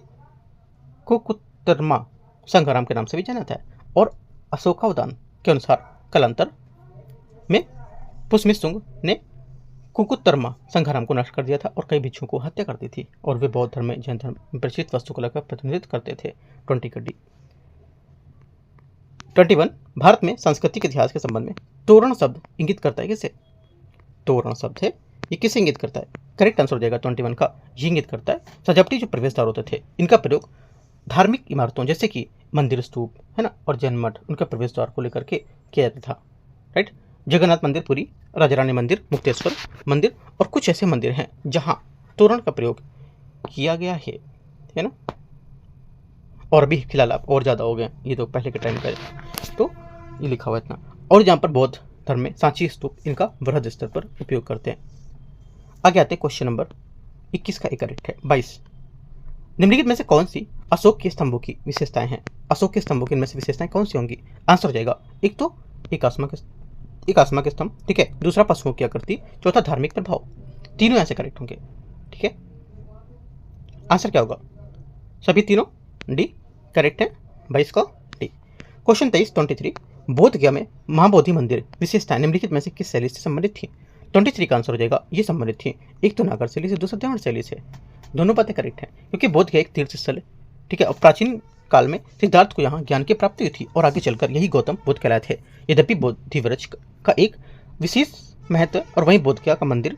कुकुतरमा संघाराम के नाम से भी जाना जाता है, और अशोकावदान के अनुसार कालांतर में पुष्यमिशुंग ने कुकुतरमा संघाराम को नष्ट कर दिया था और कई भिक्षुओं को हत्या कर दी थी और वे बौद्ध धर्म में जैन धर्म में प्रचलित वास्तुकला का प्रतिनिधित्व करते थे। 20 का डी। 21 भारत में सांस्कृतिक इतिहास के संबंध में तोरण शब्द इंगित करता है किसे? तोरण शब्द है ये किसे इंगित करता है? करेक्ट आंसर हो जाएगा 21 का, ये इंगित करता है सजावटी जो प्रवेश द्वार होते थे इनका प्रयोग धार्मिक इमारतों जैसे कि मंदिर, स्तूप, है ना, और जैन मठ, उनका प्रवेश द्वार को लेकर के किया जाता था, राइट। जगन्नाथ मंदिर पुरी, राजा रानी मंदिर, मुक्तेश्वर मंदिर और कुछ ऐसे मंदिर हैं जहां तोरण का प्रयोग किया गया है ना। और भी फिलहाल आप और ज़्यादा हो गए, ये तो पहले के टाइम का है, तो ये लिखा हुआ है इतना। और जहाँ पर बौद्ध धर्म में सांची स्तूप इनका वृहद स्तर पर उपयोग करते हैं। आगे आते हैं क्वेश्चन नंबर 21 का एक करेक्ट है 22। निम्नलिखित में से कौन सी अशोक के स्तंभों की विशेषताएं हैं? अशोक के स्तंभों की इनमें से विशेषताएं कौन सी होंगी? आंसर हो जाएगा एक तो एक आसमा के स्तंभ, ठीक है, दूसरा पशुओं की आकृति, चौथा धार्मिक प्रभाव। तीनों यहाँ से करेक्ट होंगे, ठीक है। आंसर क्या होगा? सभी तीनों डी करेक्ट है, 22 का डी। क्वेश्चन 23 बोध गया में महाबोधि मंदिर विशेषताएं निम्नलिखित में से किस शैली से संबंधित थी? 23 का आंसर हो जाएगा ये संबंधित थी एक तो नागर शैली से, दूसरा द्रविड़ शैली से। दोनों बातें करेक्ट हैं क्योंकि बोध गया एक तीर्थ स्थल है, ठीक है, और प्राचीन काल में सिद्धार्थ को यहाँ ज्ञान की प्राप्ति हुई थी और आगे चलकर यही गौतम बुद्ध कहलाए थे। यद्यपि बोधि वृक्ष का एक विशेष महत्व और वहीं बोधगया का मंदिर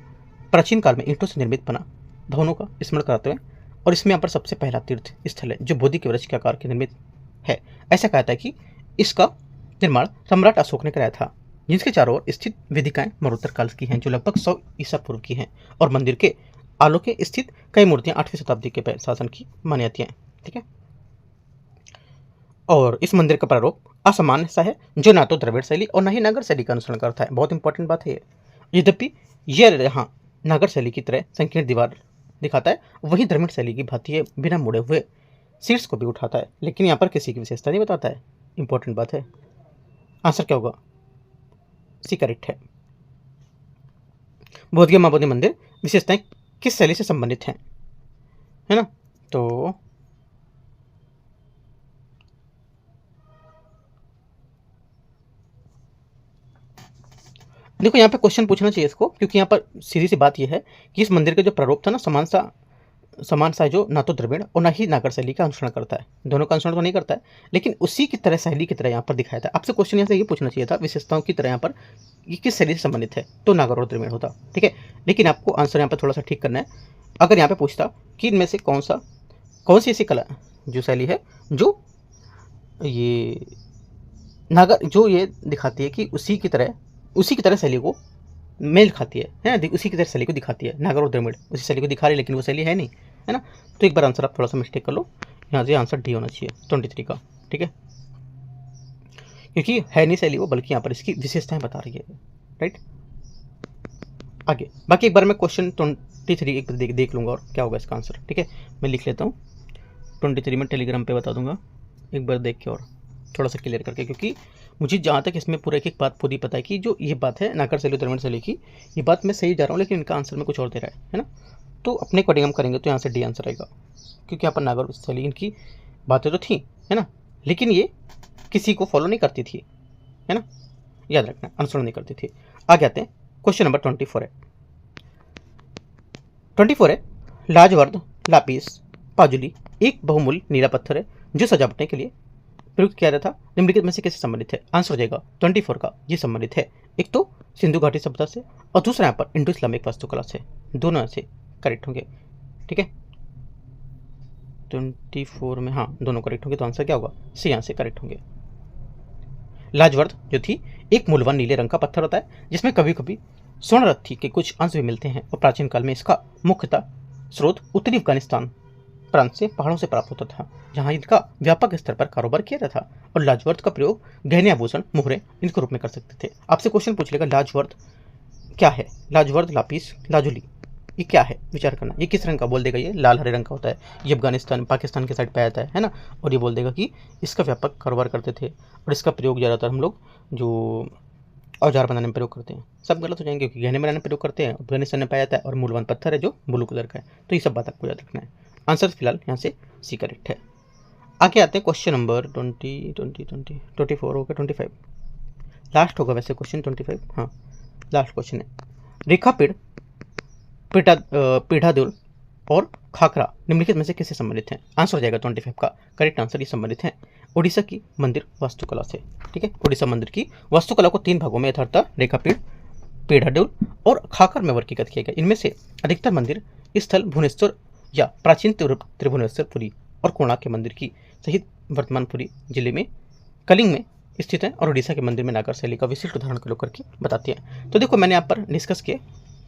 प्राचीन काल में ईंटों से निर्मित बना भवनों का स्मरण कराते हुए, और इसमें यहाँ पर सबसे पहला तीर्थ स्थल है जो बोधि के वृक्ष के आकार के निर्मित है। ऐसा कहता है कि इसका निर्माण सम्राट अशोक ने कराया था, जिसके चारों ओर स्थित वेदिकाएं मरणोत्तर काल की हैं जो लगभग 100 ईसा पूर्व की हैं, और मंदिर के आलोके स्थित कई मूर्तियां 8वीं शताब्दी के शासन की मानी जाती हैं। ठीक है, और इस मंदिर का प्रारूप असामान्य सा है जो ना तो द्रविड़ शैली और न ही नागर शैली का अनुसरण करता है। बहुत इंपॉर्टेंट बात है। यद्यपि यह यहाँ नागर शैली की तरह संकीर्ण दीवार दिखाता है, वही द्रविड़ शैली की भांति है बिना मुड़े हुए शीर्ष को भी उठाता है, लेकिन यहाँ पर किसी की विशेषता नहीं बताता है। इंपॉर्टेंट बात है। आंसर क्या होगा? सी करेक्ट है। बोधगया मां बोधि मंदिर विशेषताएं किस शैली से संबंधित हैं, है ना? तो देखो यहाँ पे क्वेश्चन पूछना चाहिए इसको, क्योंकि यहाँ पर सीधी सी बात यह है कि इस मंदिर का जो प्रारूप था ना समान सा जो ना तो द्रविड़ और ना ही नागर शैली का अनुसरण करता है, दोनों का अनुसरण तो नहीं करता है, लेकिन उसी की तरह शैली की तरह यहाँ पर दिखाया था। आपसे क्वेश्चन यहाँ से ये पूछना चाहिए था विशेषताओं की तरह यहाँ पर ये किस शैली से संबंधित है, तो नागर और द्रविड़ होता। ठीक है, लेकिन आपको आंसर यहाँ पर थोड़ा सा ठीक करना है। अगर यहाँ पे पूछता कि इनमें से कौन सी ऐसी कला जो शैली है जो ये नागर जो ये दिखाती है कि उसी की तरह शैली को मेल खाती है ना, उसी की तरह शैली को दिखाती है। नागर और द्रविड़ उसी शैली को दिखा रही है, लेकिन वो शैली है नहीं, है ना? तो एक बार आंसर आप थोड़ा सा मिस्टेक कर लो, यहाँ से आंसर डी होना चाहिए 23 का। ठीक है, क्योंकि है नहीं शैली वो, बल्कि यहाँ पर इसकी विशेषताएं बता रही है। राइट, आगे बाकी एक बार मैं क्वेश्चन 23 एक बार देख लूँगा और क्या होगा इसका आंसर। ठीक है, मैं लिख लेता हूँ 23 में टेलीग्राम पे बता दूंगा, एक बार देख के और थोड़ा सा क्लियर करके, क्योंकि मुझे जहाँ तक इसमें पूरा एक बात खुद ही पता है कि जो ये बात है नागर शैली द्रविड़ शैली की, ये बात मैं सही जा रहा हूँ, लेकिन इनका आंसर में कुछ और दे रहा है ना? तो अपने अकॉर्डिंग हम करेंगे तो यहाँ से डी आंसर आएगा, क्योंकि यहाँ पर नागर शैली इनकी बातें तो थी, है ना, लेकिन ये किसी को फॉलो नहीं करती थी, है ना, याद रखना, अनुसरण नहीं करती थी। आगे आते हैं, क्वेश्चन नंबर 24 है लाजवर्द लापिस पाजुली एक बहुमूल्य नीला पत्थर है जो सजावटने के लिए प्रयुक्त किया जाता था, निम्नलिखित में से किससे संबंधित है? आंसर हो जाएगा 24 का, ये संबंधित है एक तो सिंधु घाटी सभ्यता से और दूसरा यहाँ पर इंडो इस्लामिक वास्तुकला से, दोनों से करेक्ट होंगे। ठीक है, 24 में हाँ दोनों करेक्ट होंगे, तो आंसर क्या होगा? सी यहाँ से करेक्ट होंगे। लाजवर्द जो थी एक मूल्यवान नीले रंग का पत्थर होता है जिसमें कभी कभी स्वर्ण रत्ती के कुछ अंश भी मिलते हैं, और प्राचीन काल में इसका मुख्यतः स्रोत उत्तरी अफगानिस्तान प्रांत से पहाड़ों से प्राप्त होता था, जहां इनका व्यापक स्तर पर कारोबार किया जाता था, और लाजवर्द का प्रयोग गहने आभूषण मोहरे इनके रूप में कर सकते थे। आपसे क्वेश्चन पूछ लेगा लाजवर्द क्या है? लाजवर्द लापिस लाजुली ये क्या है? विचार करना। ये किस रंग का? बोल देगा ये लाल हरे रंग का होता है, ये अफगानिस्तान पाकिस्तान के साइड पे आता है ना, और ये बोल देगा कि इसका व्यापक कारोबार करते थे, और इसका प्रयोग ज़्यादातर हम लोग जो औजार बनाने में प्रयोग करते हैं। सब गलत हो जाएंगे, क्योंकि गहने बनाने में प्रयोग करते हैं, अफगानिस्तान में पाया जाता है, और मूल्यवान पत्थर है जो ब्लू कलर का है। तो ये सब बात आपको याद रखना है। आंसर फिलहाल यहाँ से सी करेक्ट है। आगे आते हैं क्वेश्चन नंबर 24 होगा 25 लास्ट होगा वैसे क्वेश्चन 25, हाँ लास्ट क्वेश्चन है। रेखापीठ पीढ़ादुल और खाकरा निम्नलिखित में से किससे संबंधित हैं? आंसर हो जाएगा 25 का करेक्ट आंसर, ये संबंधित हैं उड़ीसा की मंदिर वास्तुकला से। ठीक है, उड़ीसा मंदिर की वास्तुकला को 3 भागों में यथार्थता, रेखापीठ, पीढ़ादुल और खाकर में वर्गीकृत किया गया। इनमें से अधिकतर मंदिर स्थल भुवनेश्वर या प्राचीन त्रिभुवनेश्वर पुरी और कोणार्क के मंदिर की सहित वर्तमान पुरी जिले में कलिंग में स्थित है, और उड़ीसा के मंदिर में नागर शैली का विशिष्ट उदाहरण प्रयोग करके बताती है। तो देखो मैंने यहाँ पर डिस्कस किए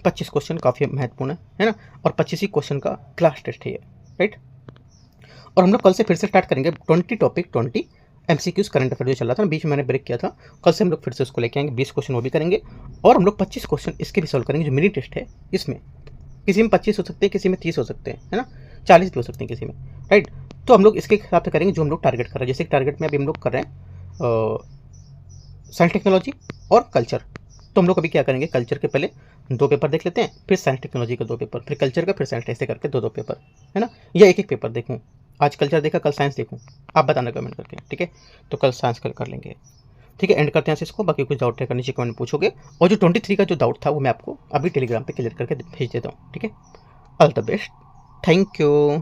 25 क्वेश्चन काफ़ी महत्वपूर्ण है ना, और 25 ही क्वेश्चन का क्लास टेस्ट है ये, राइट। और हम लोग कल से फिर से स्टार्ट करेंगे 20 MCQs करंट अफेयर जो चल रहा था ना, बीच में मैंने ब्रेक किया था, कल से हम लोग फिर से उसको लेके आएंगे, 20 क्वेश्चन वो भी करेंगे, और हम लोग 25 क्वेश्चन इसके भी सॉल्व करेंगे जो मिनी टेस्ट है। इसमें किसी में 25 हो सकते हैं, किसी में 30 हो सकते हैं, है ना, 40 भी हो सकते हैं किसी में, राइट। तो हम लोग इसके हिसाब से करेंगे जो हम लोग टारगेट कर रहे हैं। जैसे टारगेट में अभी हम लोग कर रहे हैं साइंस टेक्नोलॉजी और कल्चर, तो हम लोग अभी क्या करेंगे, कल्चर के पहले 2 पेपर देख लेते हैं, फिर साइंस टेक्नोलॉजी का 2 पेपर, फिर कल्चर का, फिर साइंस, ऐसे करके 2 पेपर, है ना, या एक पेपर देखूँ, आज कल्चर देखा कल साइंस देखूँ, आप बताना कमेंट करके। ठीक है, तो कल साइंस कर लेंगे। ठीक है, एंड करते हैं इसको। बाकी कुछ डाउट है करने से कमेंट पूछोगे, और जो 23 का जो डाउट था वो मैं आपको अभी टेलीग्राम पे क्लियर करके भेज देता हूँ। ठीक है, all the best, thank you.